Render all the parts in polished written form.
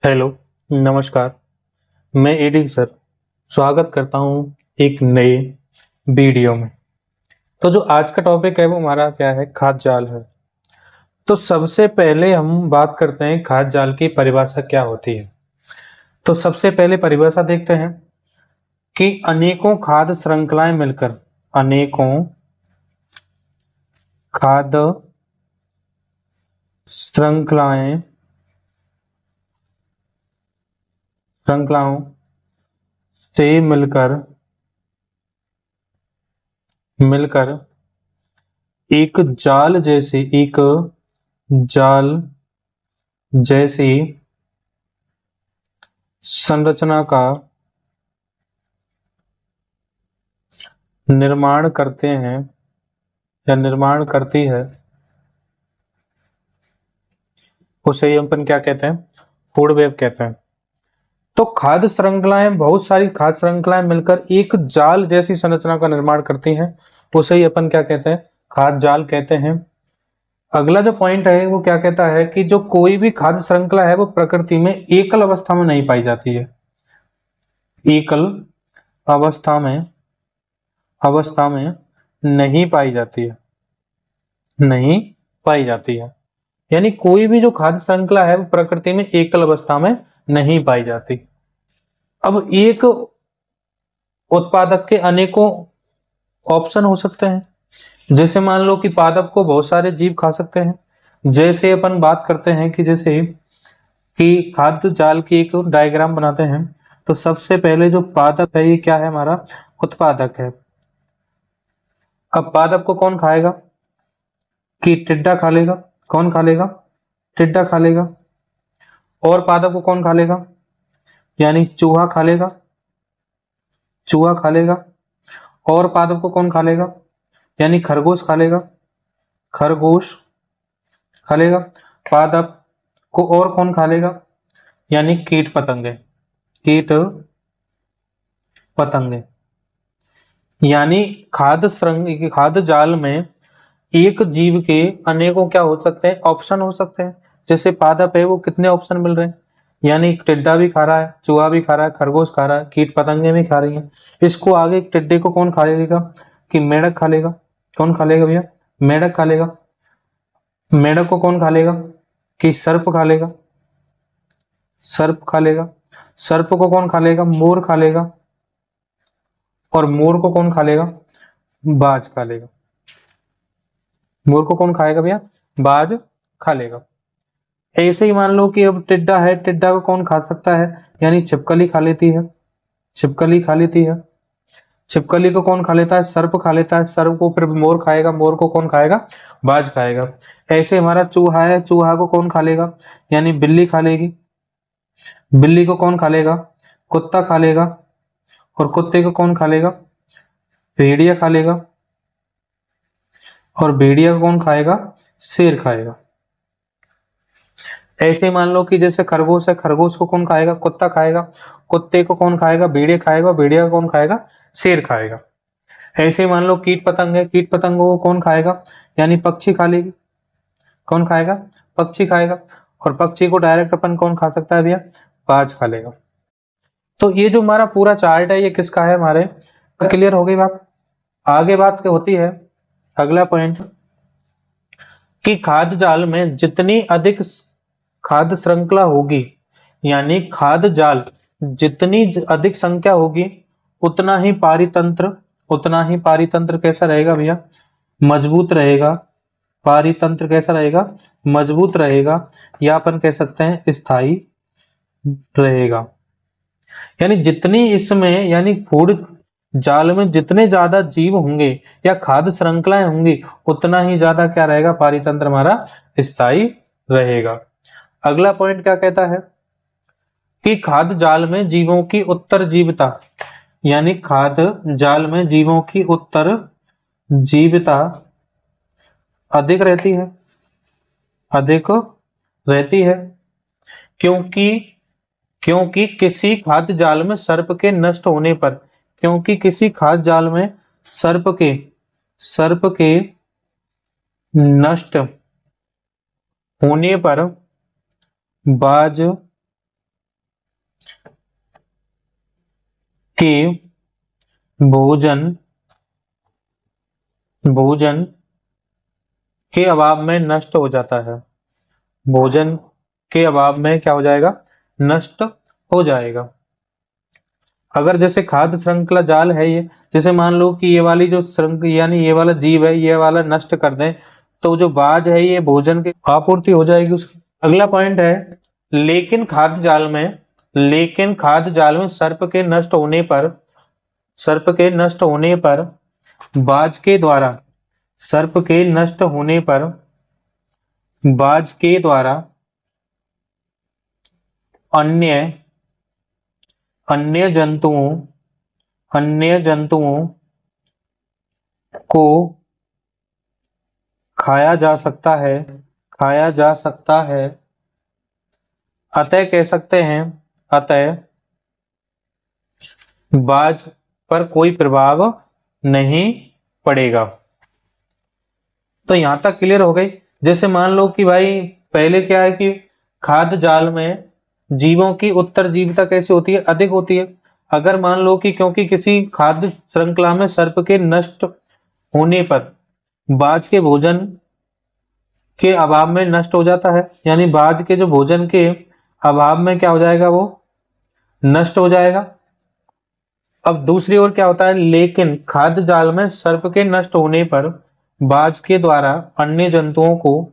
Hello, नमस्कार। मैं AD sir स्वागत करता हूँ एक नए वीडियो में। तो जो आज का टॉपिक है वो हमारा क्या है, खाद्य जाल है। तो सबसे पहले हम बात करते हैं खाद्य जाल की परिभाषा क्या होती है। तो सबसे पहले परिभाषा देखते हैं कि अनेकों खाद्य श्रृंखलाएं मिलकर अनेकों खाद्य श्रृंखलाएं श्रृंखलाओं से मिलकर मिलकर एक जाल जैसी संरचना का निर्माण करते हैं या निर्माण करती है, उसे ही अपन क्या कहते हैं, फूड वेब कहते हैं। तो खाद्य श्रृंखलाएं, बहुत सारी खाद्य श्रृंखलाएं मिलकर एक जाल जैसी संरचना का निर्माण करती हैं, उसे ही अपन क्या कहते हैं, खाद्य जाल कहते हैं। अगला जो पॉइंट है वो क्या कहता है कि जो कोई भी खाद्य श्रृंखला है वो प्रकृति में एकल अवस्था में नहीं पाई जाती है। एकल अवस्था में नहीं पाई जाती है, नहीं पाई जाती है। यानी कोई भी जो खाद्य श्रृंखला है वो प्रकृति में एकल अवस्था में नहीं पाई जाती। अब एक उत्पादक के अनेकों ऑप्शन हो सकते हैं। जैसे मान लो कि पादप को बहुत सारे जीव खा सकते हैं। जैसे अपन बात करते हैं कि जैसे कि खाद्य जाल की एक डायग्राम बनाते हैं, तो सबसे पहले जो पादप है ये क्या है, हमारा उत्पादक है। अब पादप को कौन खाएगा, कि टिड्डा खा लेगा। कौन खा लेगा, टिड्डा खा लेगा। और पादप को कौन खा लेगा, यानी चूहा खा लेगा, चूहा खा लेगा। और पादप को कौन खा लेगा, यानी खरगोश खा लेगा, खरगोश खा लेगा। पादप को और कौन खा लेगा, यानी कीट पतंगे, कीट पतंगे। यानी खाद्य जाल में एक जीव के अनेकों क्या हो सकते हैं, ऑप्शन हो सकते हैं। जैसे पादप है वो कितने ऑप्शन मिल रहे हैं, यानी टिड्डा भी खा रहा है, चूहा भी खा रहा है, खरगोश खा रहा है, कीट पतंगे भी खा रही हैं। इसको आगे टिड्डे को कौन खा लेगा, कि मेढक खा लेगा। कौन खा लेगा भैया, मेढक खा लेगा। मेढक को कौन खा लेगा, कि सर्प खा लेगा, सर्प खा लेगा। सर्प को कौन खा लेगा, मोर खा लेगा। और मोर को कौन खा लेगा, बाज खा लेगा। मोर को कौन खाएगा भैया, बाज खा लेगा। ऐसे ही मान लो कि अब टिड्डा है, टिड्डा को कौन खा सकता है, यानी छिपकली खा लेती है, छिपकली खा लेती है। छिपकली को कौन खा लेता है, सर्प खा लेता है। सर्प को फिर मोर खाएगा, मोर को कौन खाएगा, बाज खाएगा। ऐसे हमारा चूहा है, चूहा को कौन खा लेगा, यानी बिल्ली खा लेगी। बिल्ली को कौन खा लेगा, कुत्ता खा लेगा। और कुत्ते को कौन खा लेगा, भेड़िया खा लेगा। और भेड़िया को कौन खाएगा, शेर खाएगा। ऐसे ही मान लो कि जैसे खरगोश है, खरगोश को कौन खाएगा, कुत्ता खाएगा। कुत्ते को कौन खाएगा, भेड़िया खाएगा। भेड़िया को कौन खाएगा, शेर खाएगा। ऐसे ही मान लो कीट पतंग है, कीट पतंगों को कौन खाएगा, यानी पक्षी खा लेगी। कौन खाएगा, पक्षी खाएगा। और पक्षी को डायरेक्ट अपन कौन खा सकता है भैया, बाज खा लेगा। तो ये जो हमारा पूरा चार्ट है ये किसका है, हमारे। क्लियर हो गई बात। आगे बात क्या होती है, अगला पॉइंट, कि खाद्य जाल में जितनी अधिक खाद्य श्रृंखला होगी, यानी खाद्य जाल जितनी अधिक संख्या होगी, उतना ही पारितंत्र कैसा रहेगा भैया, मजबूत रहेगा। पारितंत्र कैसा रहेगा, मजबूत रहेगा, या अपन कह सकते हैं स्थायी रहेगा। यानी जितनी इसमें, यानी फूड जाल में जितने ज्यादा जीव होंगे या खाद्य श्रृंखलाएं होंगी, उतना ही ज्यादा क्या रहेगा, पारितंत्र हमारा स्थायी रहेगा। अगला पॉइंट क्या कहता है, कि खाद्य जाल में जीवों की उत्तरजीविता, यानी खाद्य जाल में जीवों की उत्तरजीविता अधिक रहती है, अधिक रहती है। क्योंकि क्योंकि किसी खाद्य जाल में सर्प के नष्ट होने पर, क्योंकि किसी खाद्य जाल में सर्प के नष्ट होने पर बाज के भोजन भोजन के अभाव में नष्ट हो जाता है। भोजन के अभाव में क्या हो जाएगा? नष्ट हो जाएगा। अगर जैसे खाद्य श्रृंखला जाल है ये, जैसे मान लो कि ये वाली जो यानी ये वाला जीव है, ये वाला नष्ट कर दें, तो जो बाज है ये भोजन की आपूर्ति हो जाएगी उसकी। अगला पॉइंट है, लेकिन खाद्य जाल में सर्प के नष्ट होने पर बाज के द्वारा सर्प के नष्ट होने पर बाज के द्वारा अन्य अन्य जंतुओं को खाया जा सकता है। अतः कह सकते हैं, अतः बाज पर कोई प्रभाव नहीं पड़ेगा। तो यहां तक क्लियर हो गई। जैसे मान लो कि भाई पहले क्या है कि खाद्य जाल में जीवों की उत्तरजीविता कैसी होती है? अधिक होती है। अगर मान लो कि क्योंकि किसी खाद्य श्रृंखला में सर्प के नष्ट होने पर बाज के भोजन के अभाव में नष्ट हो जाता है, यानी बाज के जो भोजन के अभाव में क्या हो जाएगा? वो नष्ट हो जाएगा। अब दूसरी ओर क्या होता है? लेकिन खाद्य जाल में सर्प के नष्ट होने पर बाज के द्वारा अन्य जंतुओं को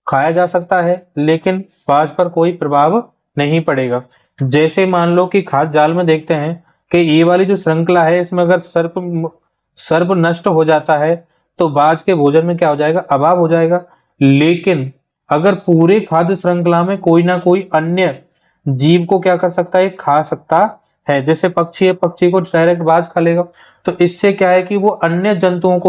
खाया जा सकता है, लेकिन बाज पर कोई प्रभाव नहीं पड़ेगा। जैसे मान लो कि खाद्य जाल में देखते हैं कि ये वाली जो श्रृंखला है, इसमें अगर सर्प नष्ट हो जाता है तो बाज के भोजन में क्या हो जाएगा? अभाव हो जाएगा। लेकिन अगर पूरे खाद्य श्रृंखला में कोई ना कोई अन्य जीव को क्या कर सकता है? खा सकता है। जैसे पक्षी है, पक्षी को डायरेक्ट बाज खा लेगा, तो इससे क्या है कि वो अन्य जंतुओं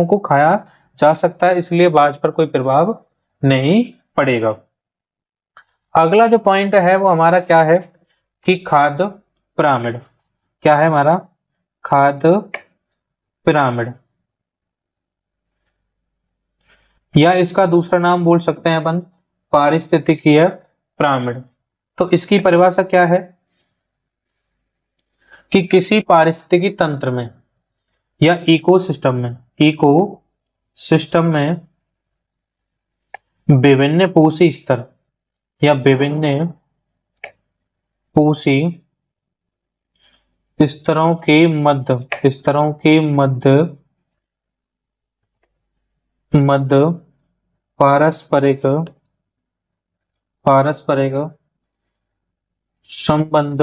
को खाया जा सकता है, इसलिए बाज पर कोई प्रभाव नहीं पड़ेगा। अगला जो पॉइंट है वो हमारा क्या है कि खाद्य पिरामिड। क्या है हमारा? खाद्य पिरामिड, या इसका दूसरा नाम बोल सकते हैं अपन पारिस्थितिकीय पिरामिड। तो इसकी परिभाषा क्या है कि किसी पारिस्थितिकी तंत्र में या इकोसिस्टम में विभिन्न पोषी स्तर या विभिन्न पोषी स्तरों के मध्य पारस्परिक संबंध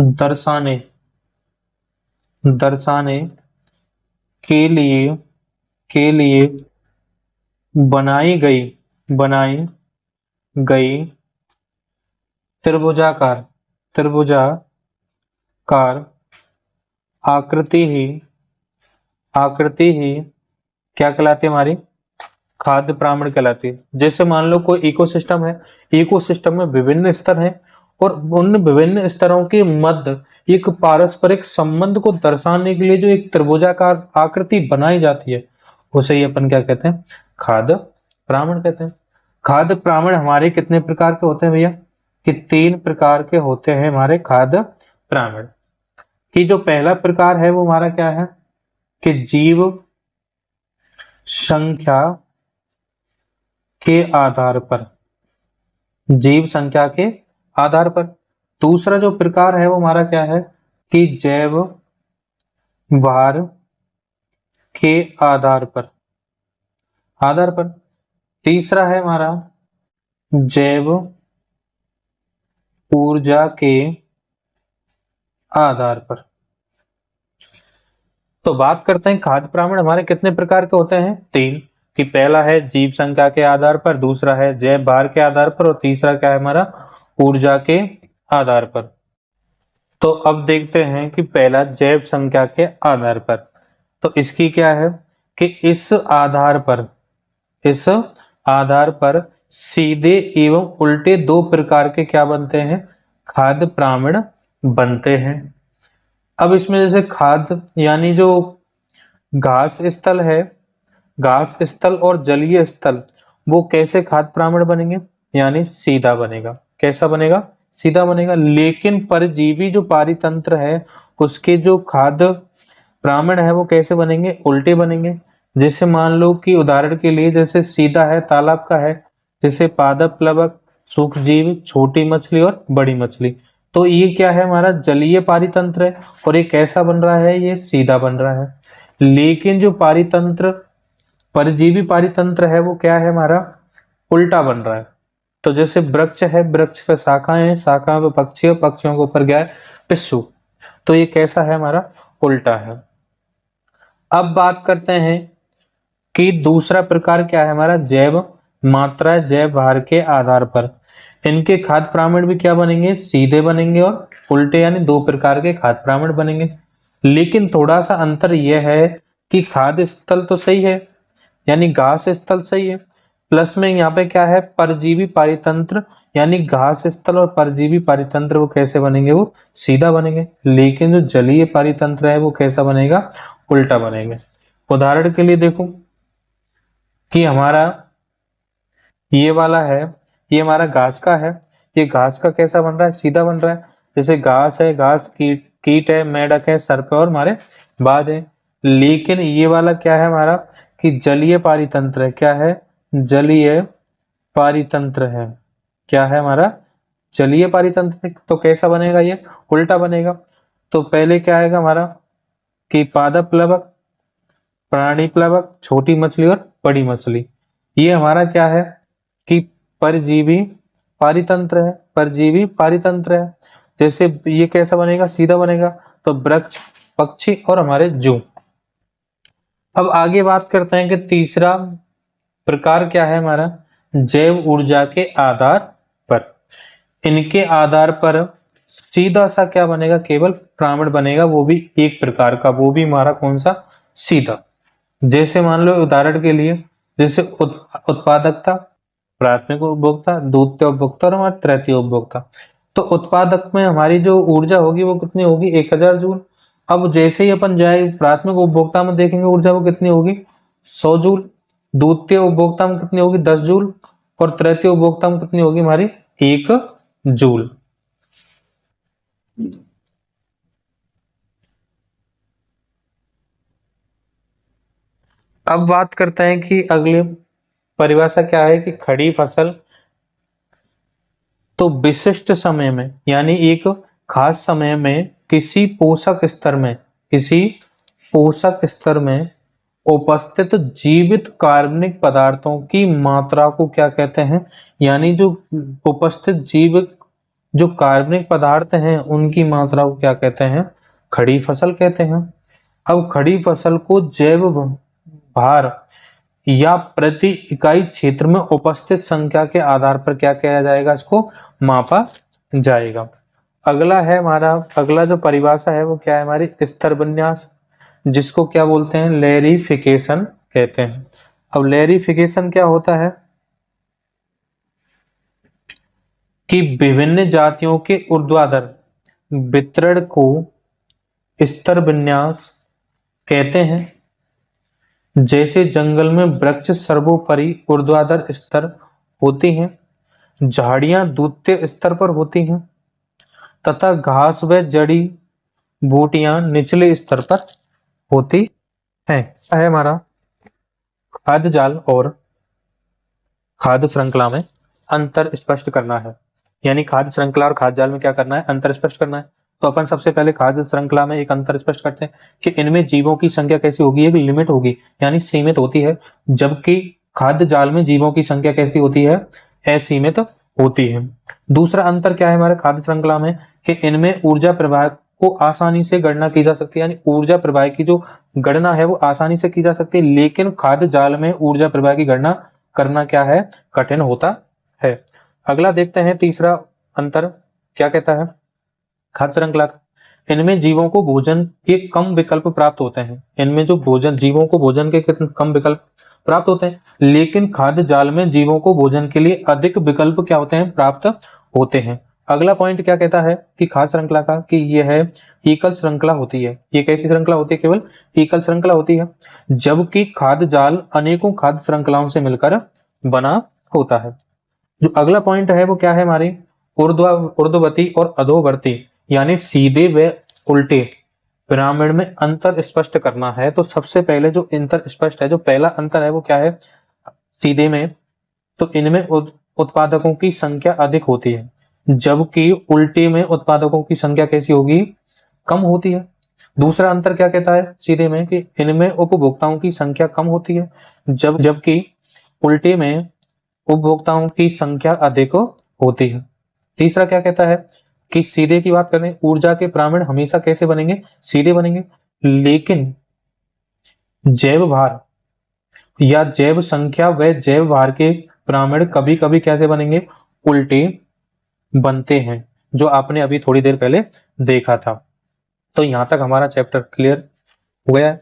दर्शाने के लिए बनाई गई त्रिभुजाकार आकृति ही क्या कहलाती है? हमारी खाद्य पिरामिड कहलाती है। जैसे मान लो कोई इकोसिस्टम है, इकोसिस्टम में विभिन्न स्तर हैं और उन विभिन्न स्तरों के मध्य एक पारस्परिक संबंध को दर्शाने के लिए जो एक त्रिभुजाकार आकृति बनाई जाती है, उसे ही अपन क्या कहते हैं? खाद्य पिरामिड कहते हैं। खाद्य पिरामिड हमारे कितने प्रकार के होते हैं भैया? कि 3 प्रकार के होते हैं हमारे खाद्य पिरामिड। कि जो पहला प्रकार है वो हमारा क्या है कि जीव संख्या के आधार पर। दूसरा जो प्रकार है वो हमारा क्या है कि जैव भार के आधार पर। तीसरा है हमारा जैव ऊर्जा के आधार पर। तो बात करते हैं खाद्य पिरामिड हमारे कितने प्रकार के होते हैं? 3। कि पहला है जीव संख्या के आधार पर, दूसरा है जैव भार के आधार पर, और तीसरा क्या है हमारा? ऊर्जा के आधार पर। तो अब देखते हैं कि पहला जैव संख्या के आधार पर। तो इसकी क्या है कि इस आधार पर सीधे एवं उल्टे 2 प्रकार के क्या बनते हैं? खाद्य पिरामिड बनते हैं। अब इसमें जैसे खाद्य यानी जो घास स्थल है, घास स्थल और जलीय स्थल, वो कैसे खाद्य पिरामिड बनेंगे? यानी सीधा बनेगा। कैसा बनेगा? सीधा बनेगा। लेकिन परजीवी जो पारितंत्र है उसके जो खाद्य प्राण है वो कैसे बनेंगे, उल्टे बनेंगे। जैसे मान लो कि उदाहरण के लिए जैसे सीधा है तालाब का है, जैसे पादप प्लवक, सूक्ष्मजीव, छोटी मछली और बड़ी मछली। तो ये क्या है हमारा जलीय पारितंत्र है और ये कैसा बन रहा है, ये सीधा बन रहा है। लेकिन जो पारितंत्र परजीवी पारितंत्र है वो क्या है हमारा उल्टा बन रहा है। तो जैसे वृक्ष है, वृक्ष पे शाखाएं हैं, शाखा पे पक्षी है, पक्षियों के ऊपर क्या है पिस्सू। तो ये कैसा है हमारा उल्टा है। अब बात करते हैं कि दूसरा प्रकार क्या है हमारा जैव मात्रा जैव भार के आधार पर इनके खाद्य प्रामाण भी क्या बनेंगे, सीधे बनेंगे और उल्टे, यानी दो प्रकार के खाद्य प्रामाण बनेंगे। लेकिन थोड़ा सा अंतर यह है कि खाद्य स्थल तो सही है, यानी घास स्थल सही है, प्लस में यहाँ पे क्या है परजीवी पारितंत्र, यानी घास स्थल और परजीवी पारितंत्र वो कैसे बनेंगे, वो सीधा बनेंगे। लेकिन जो जलीय पारितंत्र है वो कैसा बनेगा, उल्टा बनेंगे। उदाहरण के लिए देखो कि हमारा ये वाला है, ये हमारा घास का है, ये घास का कैसा बन रहा है, सीधा बन रहा है। जैसे घास है, घास कीट कीट है, मेढक है, सर्प है और हमारे बाज है। लेकिन ये वाला क्या है हमारा कि जलीय पारितंत्र है, क्या है जलीय पारितंत्र है, क्या है हमारा जलीय पारितंत्र है। तो कैसा बनेगा, ये उल्टा बनेगा। तो पहले क्या आएगा हमारा कि पादप प्लवक, प्राणी प्लवक, छोटी मछली और बड़ी मछली। ये हमारा क्या है कि परजीवी पारितंत्र है, परजीवी पारितंत्र है। जैसे ये कैसा बनेगा, सीधा बनेगा। तो वृक्ष, पक्षी और हमारे जू। अब आगे बात करते हैं कि तीसरा प्रकार क्या है हमारा जैव ऊर्जा के आधार पर। इनके आधार पर सीधा सा क्या बनेगा, केवल प्राण बनेगा, वो भी एक प्रकार का, वो भी हमारा कौन सा, सीधा। जैसे मान लो उदाहरण के लिए जैसे उत्पादकता, प्राथमिक उपभोक्ता, द्वितीय उपभोक्ता और हमारा तृतीय उपभोक्ता। तो उत्पादक में हमारी जो ऊर्जा होगी वो कितनी होगी, 1000 जूल। अब जैसे ही अपन जाए प्राथमिक उपभोक्ता में देखेंगे ऊर्जा वो कितनी होगी, 100 जूल। द्वितीय उपभोक्ता में कितनी होगी, 10 जूल। और तृतीय उपभोक्ता में कितनी होगी हमारी, 1 जूल। अब बात करते हैं कि अगले परिभाषा क्या है कि खड़ी फसल तो विशिष्ट समय में, यानी एक खास समय में किसी पोषक स्तर में, किसी पोषक स्तर में उपस्थित जीवित कार्बनिक पदार्थों की मात्रा को क्या कहते हैं, यानी जो उपस्थित जीवित जो कार्बनिक पदार्थ हैं उनकी मात्रा को क्या कहते हैं, खड़ी फसल कहते हैं। अब खड़ी फसल को जैव भार या प्रति इकाई क्षेत्र में उपस्थित संख्या के आधार पर क्या किया जाएगा, इसको मापा जाएगा। अगला है हमारा, अगला जो परिभाषा है वो क्या है हमारी स्तर विन्यास, जिसको क्या बोलते हैं, लेरिफिकेशन कहते हैं। अब लेरिफिकेशन क्या होता है कि विभिन्न जातियों के ऊर्ध्वाधर वितरण को स्तर विन्यास कहते हैं। जैसे जंगल में वृक्ष सर्वोपरि ऊर्ध्वाधर स्तर होती हैं, झाड़ियां द्वितीय स्तर पर होती हैं तथा घास व जड़ी बूटियां निचले स्तर पर होती हैं। है हमारा खाद्य जाल और खाद्य श्रृंखला में अंतर स्पष्ट करना है, यानी खाद्य श्रृंखला और खाद्य जाल में क्या करना है, अंतर स्पष्ट करना है। तो अपन सबसे पहले खाद्य श्रृंखला में एक अंतर स्पष्ट करते हैं कि इनमें जीवों की संख्या कैसी होगी, एक लिमिट होगी, यानी सीमित होती है। जबकि खाद्य जाल में जीवों की संख्या कैसी होती है, असीमित होती है। दूसरा अंतर क्या है हमारे खाद्य श्रृंखला में कि इनमें ऊर्जा प्रवाह को आसानी से गणना की जा सकती है, यानी ऊर्जा प्रवाह की जो गणना है वो आसानी से की जा सकती है। लेकिन खाद्य जाल में ऊर्जा प्रवाह की गणना करना क्या है, कठिन होता है। अगला देखते हैं तीसरा अंतर क्या कहता है खाद्य श्रृंखला। इनमें जीवों को भोजन के कम विकल्प प्राप्त होते हैं, इनमें जो भोजन जीवों को भोजन के कम विकल्प प्राप्त होते हैं, लेकिन खाद्य जाल में जीवों को भोजन के लिए अधिक विकल्प क्या होते हैं, प्राप्त होते हैं। अगला पॉइंट क्या कहता है कि खाद्य श्रृंखला का कि यह है एकल श्रृंखला होती है। ये कैसी श्रृंखला होती है, केवल एकल श्रृंखला होती है। जबकि खाद्य जाल अनेकों खाद्य श्रृंखलाओं से मिलकर बना होता है। जो अगला पॉइंट है वो क्या है हमारी ऊर्ध्ववर्ती और अधोवर्ती यानी सीधे व उल्टे पिरामिड में अंतर स्पष्ट करना है, तो सबसे पहले जो अंतर स्पष्ट है, जो पहला अंतर है वो क्या है? सीधे में तो इनमें उत्पादकों की संख्या अधिक होती है, जबकि उल्टे में उत्पादकों की संख्या कैसी होगी? कम होती है। दूसरा अंतर क्या कहता है सीधे में? कि इनमें उपभोक्ताओं की संख्या कम होती है, जबकि उल्टे में उपभोक्ताओं की संख्या अधिक होती है। तीसरा क्या कहता है कि सीधे की बात करें, ऊर्जा के पिरामिड हमेशा कैसे बनेंगे? सीधे बनेंगे, लेकिन जैव भार या जैव संख्या व जैव भार के पिरामिड कभी कभी कैसे बनेंगे? उल्टे बनते हैं, जो आपने अभी थोड़ी देर पहले देखा था। तो यहां तक हमारा चैप्टर क्लियर हो गया है।